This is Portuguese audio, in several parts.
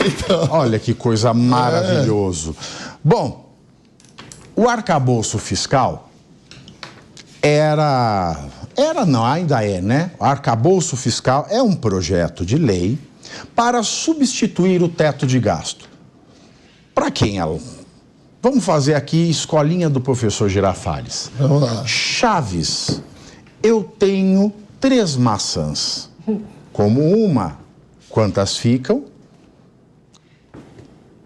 Então... Olha que coisa maravilhoso. Bom, o arcabouço fiscal ainda é, né? O arcabouço fiscal é um projeto de lei para substituir o teto de gasto. Para quem é? Vamos fazer aqui escolinha do professor Girafales. Vamos lá. Chaves, eu tenho 3 maçãs. Como uma, quantas ficam?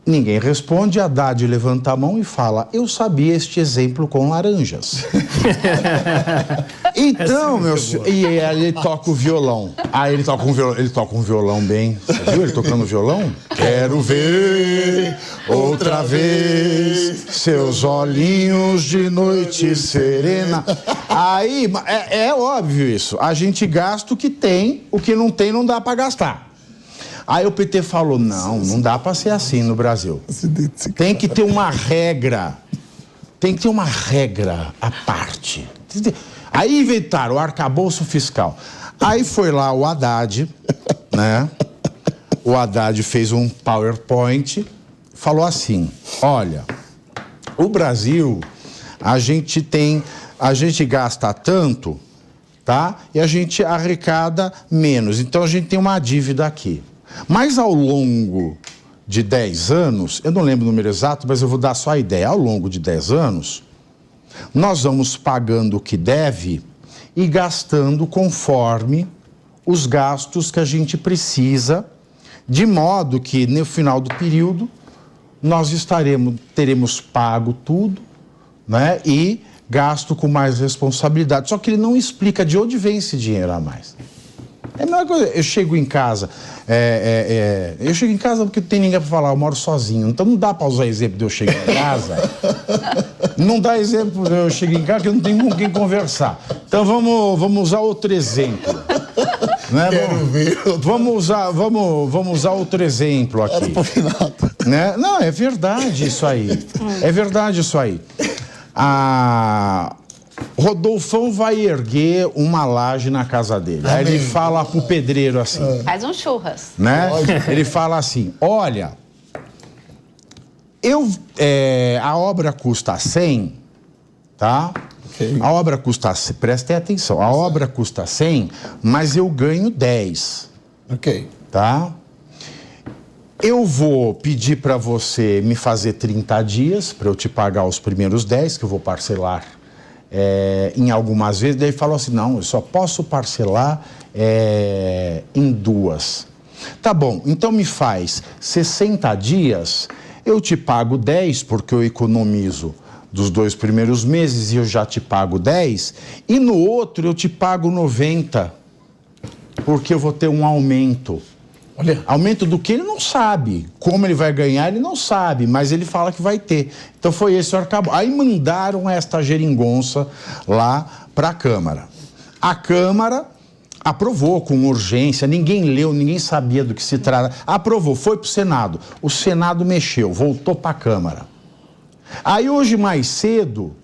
Ninguém responde, Haddad levanta a mão e fala, eu sabia este exemplo com laranjas. Então, meu senhor, e ele toca o violão. Ele toca um violão bem. Você viu ele tocando violão? Quero ver outra vez seus olhinhos de noite serena. Aí, é óbvio isso. A gente gasta o que tem, o que não tem não dá para gastar. Aí o PT falou, não dá para ser assim no Brasil. Tem que ter uma regra. Tem que ter uma regra à parte. Aí inventaram o arcabouço fiscal. Aí foi lá o Haddad, né? O Haddad fez um PowerPoint, falou assim, olha, o Brasil, a gente gasta tanto, tá? E a gente arrecada menos. Então a gente tem uma dívida aqui. Mas ao longo de 10 anos, eu não lembro o número exato, mas eu vou dar só a ideia. Ao longo de 10 anos, nós vamos pagando o que deve e gastando conforme os gastos que a gente precisa, de modo que no final do período nós teremos pago tudo, né, e gasto com mais responsabilidade. Só que ele não explica de onde vem esse dinheiro a mais. É a mesma coisa, eu chego em casa, eu chego em casa porque não tem ninguém para falar, eu moro sozinho, então não dá para usar exemplo de eu chegar em casa, não dá exemplo de eu chegar em casa porque eu não tenho com quem conversar. Então vamos usar outro exemplo. Né? Vamos usar outro exemplo aqui. Né? Não, é verdade isso aí, é verdade isso aí. Rodolfão vai erguer uma laje na casa dele. Aí ele fala pro pedreiro assim... Faz um churras. Né? Ele fala assim, olha, a obra custa 100, tá? Okay. A obra custa... Prestem atenção. A obra custa 100, mas eu ganho 10. Ok. Tá? Eu vou pedir para você me fazer 30 dias para eu te pagar os primeiros 10, que eu vou parcelar... em algumas vezes, daí ele falou assim, não, eu só posso parcelar em 2. Tá bom, então me faz 60 dias, eu te pago 10, porque eu economizo dos 2 primeiros meses e eu já te pago 10, e no outro eu te pago 90, porque eu vou ter um aumento. Olha. Aumento do que ele não sabe. Como ele vai ganhar, ele não sabe, mas ele fala que vai ter. Então foi esse o arcabouço. Aí mandaram esta geringonça lá para a Câmara. A Câmara aprovou com urgência, ninguém leu, ninguém sabia do que se trata. Aprovou, foi para o Senado. O Senado mexeu, voltou para a Câmara. Aí hoje mais cedo,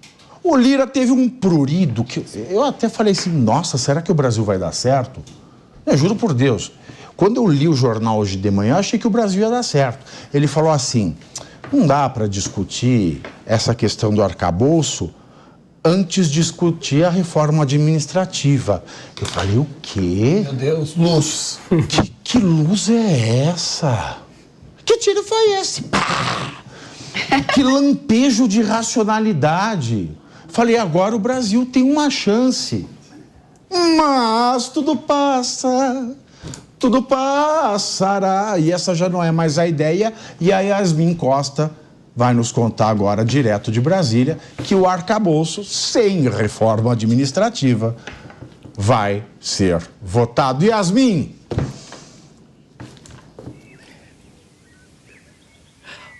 o Lira teve um prurido que eu até falei assim, nossa, será que o Brasil vai dar certo? Eu juro por Deus. Quando eu li o jornal hoje de manhã, eu achei que o Brasil ia dar certo. Ele falou assim, não dá para discutir essa questão do arcabouço antes de discutir a reforma administrativa. Eu falei, o quê? Meu Deus, luz. Que luz é essa? Que tiro foi esse? Pá! Que lampejo de racionalidade. Falei, agora o Brasil tem uma chance. Mas tudo passa... Tudo passará. E essa já não é mais a ideia. E a Yasmin Costa vai nos contar agora, direto de Brasília, que o arcabouço, sem reforma administrativa, vai ser votado. Yasmin!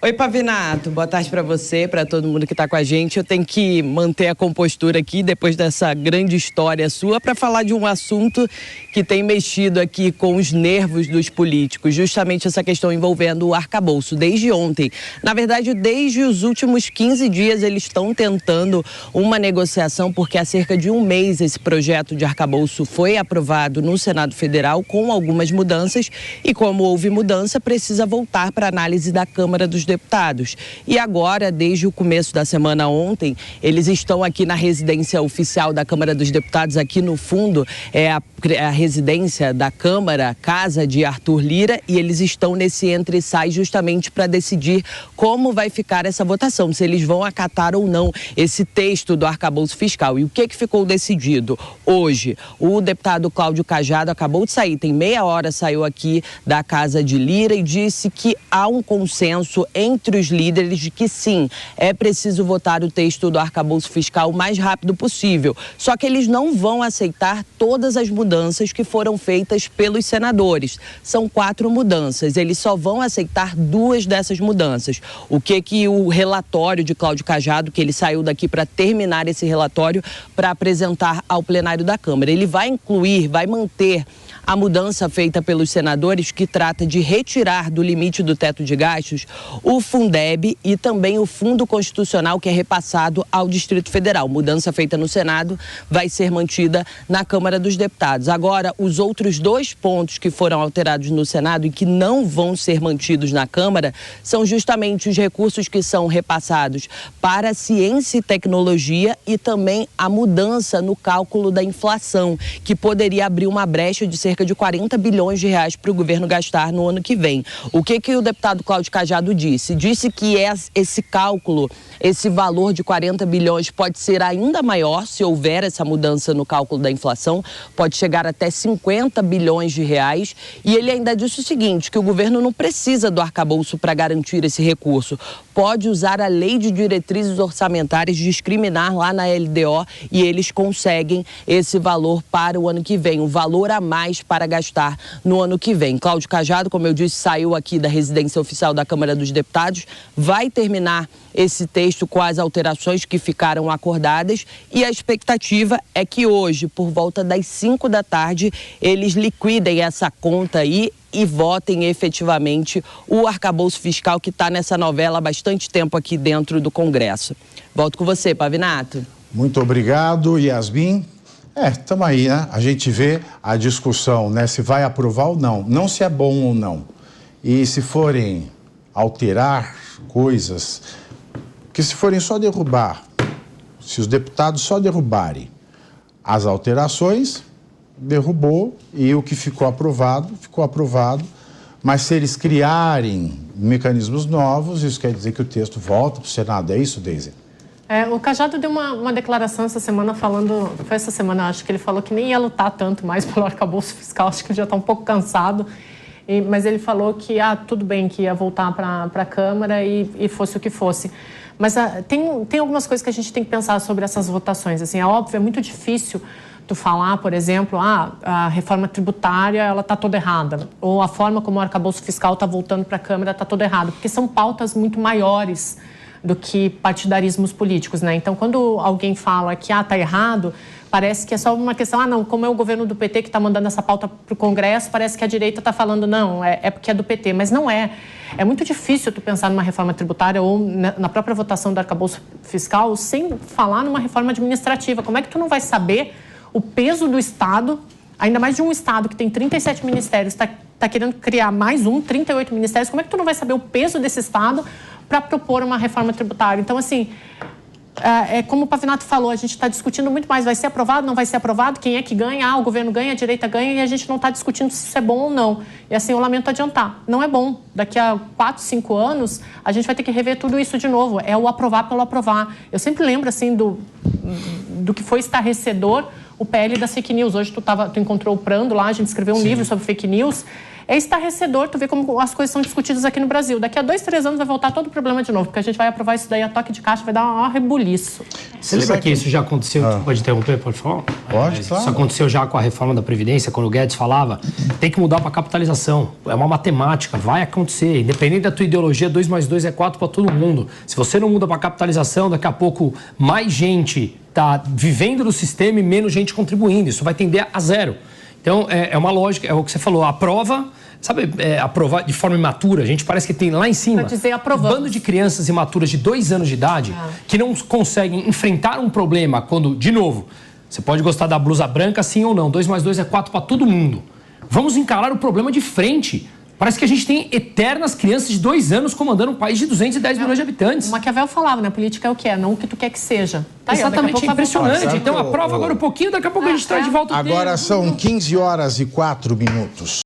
Oi, Pavinato. Boa tarde para você, para todo mundo que está com a gente. Eu tenho que manter a compostura aqui depois dessa grande história sua para falar de um assunto que tem mexido aqui com os nervos dos políticos, justamente essa questão envolvendo o arcabouço. Desde ontem, na verdade, desde os últimos 15 dias, eles estão tentando uma negociação, porque há cerca de um mês esse projeto de arcabouço foi aprovado no Senado Federal com algumas mudanças e, como houve mudança, precisa voltar para análise da Câmara dos Deputados. E agora, desde o começo da semana ontem, eles estão aqui na residência oficial da Câmara dos Deputados, aqui no fundo é a residência da Câmara, casa de Arthur Lira, e eles estão nesse entra e sai justamente para decidir como vai ficar essa votação, se eles vão acatar ou não esse texto do arcabouço fiscal. E o que ficou decidido hoje? O deputado Cláudio Cajado acabou de sair, tem meia hora, saiu aqui da casa de Lira e disse que há um consenso entre os líderes de que sim, é preciso votar o texto do arcabouço fiscal o mais rápido possível. Só que eles não vão aceitar todas as mudanças que foram feitas pelos senadores. São 4 mudanças, eles só vão aceitar 2 dessas mudanças. O que o relatório de Cláudio Cajado, que ele saiu daqui para terminar esse relatório para apresentar ao plenário da Câmara. Ele vai incluir, vai manter a mudança feita pelos senadores, que trata de retirar do limite do teto de gastos o Fundeb e também o Fundo Constitucional, que é repassado ao Distrito Federal. Mudança feita no Senado vai ser mantida na Câmara dos Deputados. Agora, os outros 2 pontos que foram alterados no Senado e que não vão ser mantidos na Câmara são justamente os recursos que são repassados para ciência e tecnologia e também a mudança no cálculo da inflação, que poderia abrir uma brecha de cerca de 40 bilhões de reais para o governo gastar no ano que vem. O que o deputado Cláudio Cajado disse? Disse que esse cálculo, esse valor de 40 bilhões pode ser ainda maior se houver essa mudança no cálculo da inflação, pode chegar até 50 bilhões de reais. E ele ainda disse o seguinte, que o governo não precisa do arcabouço para garantir esse recurso. Pode usar a lei de diretrizes orçamentárias, discriminar lá na LDO e eles conseguem esse valor para o ano que vem, um valor a mais para gastar no ano que vem. Cláudio Cajado, como eu disse, saiu aqui da residência oficial da Câmara dos Deputados, vai terminar esse texto com as alterações que ficaram acordadas e a expectativa é que hoje, por volta das 5 da tarde, eles liquidem essa conta aí e votem efetivamente o arcabouço fiscal que está nessa novela há bastante tempo aqui dentro do Congresso. Volto com você, Pavinato. Muito obrigado, Yasmin. Estamos aí, né? A gente vê a discussão, né? Se vai aprovar ou não, não se é bom ou não. E se forem alterar coisas, que se forem só derrubar, se os deputados só derrubarem as alterações, derrubou e o que ficou aprovado, mas se eles criarem mecanismos novos, isso quer dizer que o texto volta para o Senado, é isso, Deise? O Cajado deu uma declaração essa semana falando, foi essa semana, acho que ele falou que nem ia lutar tanto mais pelo arcabouço fiscal, acho que ele já está um pouco cansado, mas ele falou que tudo bem, que ia voltar para a Câmara e fosse o que fosse. Mas tem algumas coisas que a gente tem que pensar sobre essas votações. Assim, é óbvio, é muito difícil tu falar, por exemplo, a reforma tributária ela está toda errada, ou a forma como o arcabouço fiscal está voltando para a Câmara está toda errada, porque são pautas muito maiores do que partidarismos políticos, né? Então, quando alguém fala que está errado, parece que é só uma questão, não, como é o governo do PT que está mandando essa pauta para o Congresso, parece que a direita está falando, não, é porque é do PT, mas não é. É muito difícil tu pensar numa reforma tributária ou na própria votação do arcabouço fiscal sem falar numa reforma administrativa. Como é que tu não vai saber o peso do Estado, ainda mais de um Estado que tem 37 ministérios, está querendo criar mais 38 ministérios, como é que tu não vai saber o peso desse Estado para propor uma reforma tributária? Então, assim, como o Pavinato falou, a gente está discutindo muito mais, vai ser aprovado, não vai ser aprovado, quem é que ganha, o governo ganha, a direita ganha, e a gente não está discutindo se isso é bom ou não. E assim, eu lamento adiantar, não é bom. Daqui a 4, 5 anos, a gente vai ter que rever tudo isso de novo, é o aprovar pelo aprovar. Eu sempre lembro, assim, do que foi estarrecedor o PL das fake news. Hoje tu encontrou o Prando lá, a gente escreveu um livro sobre fake news. É estarrecedor tu ver como as coisas são discutidas aqui no Brasil. Daqui a 2, 3 anos vai voltar todo o problema de novo, porque a gente vai aprovar isso daí a toque de caixa, vai dar um rebuliço. Você lembra que isso já aconteceu? Pode interromper, por favor? Pode, claro. Isso aconteceu já com a reforma da Previdência, quando o Guedes falava, tem que mudar para capitalização. É uma matemática, vai acontecer. Independente da tua ideologia, 2 mais 2 é 4 para todo mundo. Se você não muda para capitalização, daqui a pouco mais gente está vivendo no sistema e menos gente contribuindo. Isso vai tender a zero. Então, é uma lógica, é o que você falou, aprova, sabe, aprovar de forma imatura, a gente parece que tem lá em cima um bando de crianças imaturas de 2 anos de idade que não conseguem enfrentar um problema quando, de novo, você pode gostar da blusa branca, sim ou não, 2 mais 2 é 4 para todo mundo. Vamos encarar o problema de frente. Parece que a gente tem eternas crianças de 2 anos comandando um país de 210 milhões de habitantes. O Maquiavel falava, né? Política é o que é, não o que tu quer que seja. Tá, exatamente, é impressionante. Então aprova agora um pouquinho, daqui a pouco a gente traz de volta o Agora são 15 horas e 4 minutos.